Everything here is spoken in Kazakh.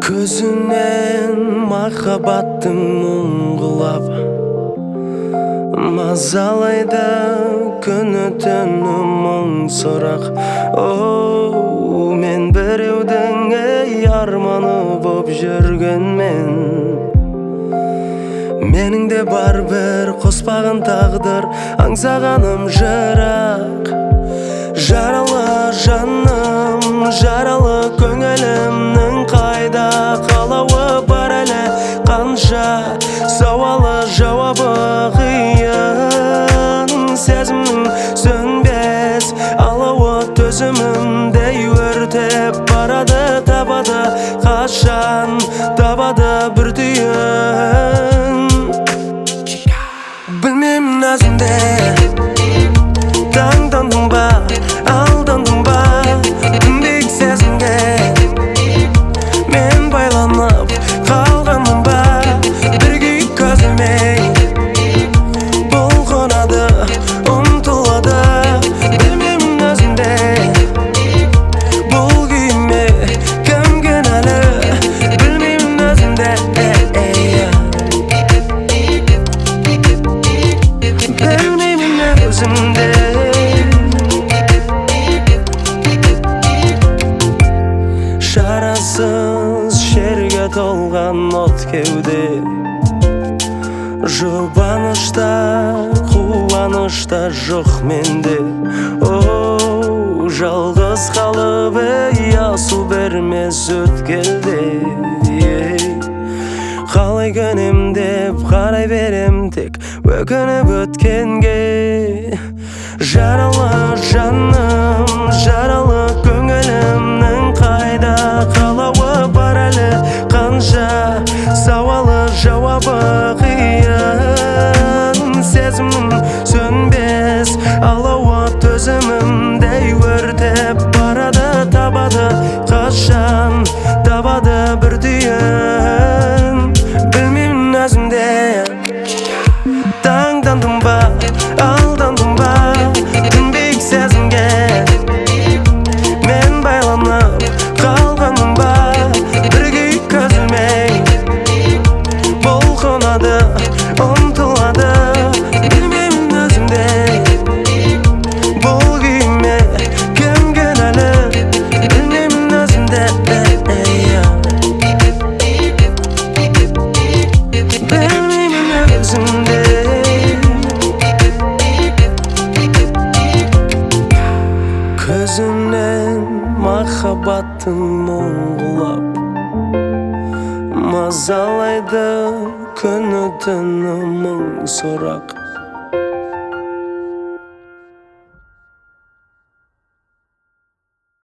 Көзінен махаббаттың мұңғылап мазалайды күні түні мұң сұрақ. Мен біреудің арманы боп жүргенмен, менің де бар бір қоспағын тағдыр, аңсағаным жырақ. Жаралы жаным, жаралы көңілімнің қайда қалауы бар әлі қанша, сауалы жауабы қиын. Сезімнің сөнбес алауы төзімімдей өртеп барады, табады қашан, табады бір түйін. Білмеймін өзімде таңдандың ба, алдандың ба, түнбек сезімге мен байланып қалғаным ба. Бірге көзілмей бұлқынады, ұмтылады. Білмеймін өзімде бұл күйіме кім кінәлі. Білмеймін өзімде білмеймін өзімде. Шарасыз шерге толған от кеуде, жұбанышта қуанышта жоқ менде. Жалғыз қалып ясу бермес өткелде. Қалай көнем деп қарай берем тек өкініп өткенге. Жаралы жаным, жаралы көңілімнің қайда қалауы бар әлі қанша, сауалы жауабы қиын. Сезімнің сөнбес алауы төзімімдей өртеп барады, табады қашан, табады бір түйін. Білмеймін өзімде таңдандым ба, алдандым ба, түнбек сезімге мен байланып қалғаным ба. Бірге көзілмей бұлқынады, ұмтылады. Білмеймін өзімде бұл күйіме кім кінәлі. Білмеймін өзімде білмеймін өзімде. Көзінен махаббаттың мұңғылап мазалайды күні түні мұң сұрақ.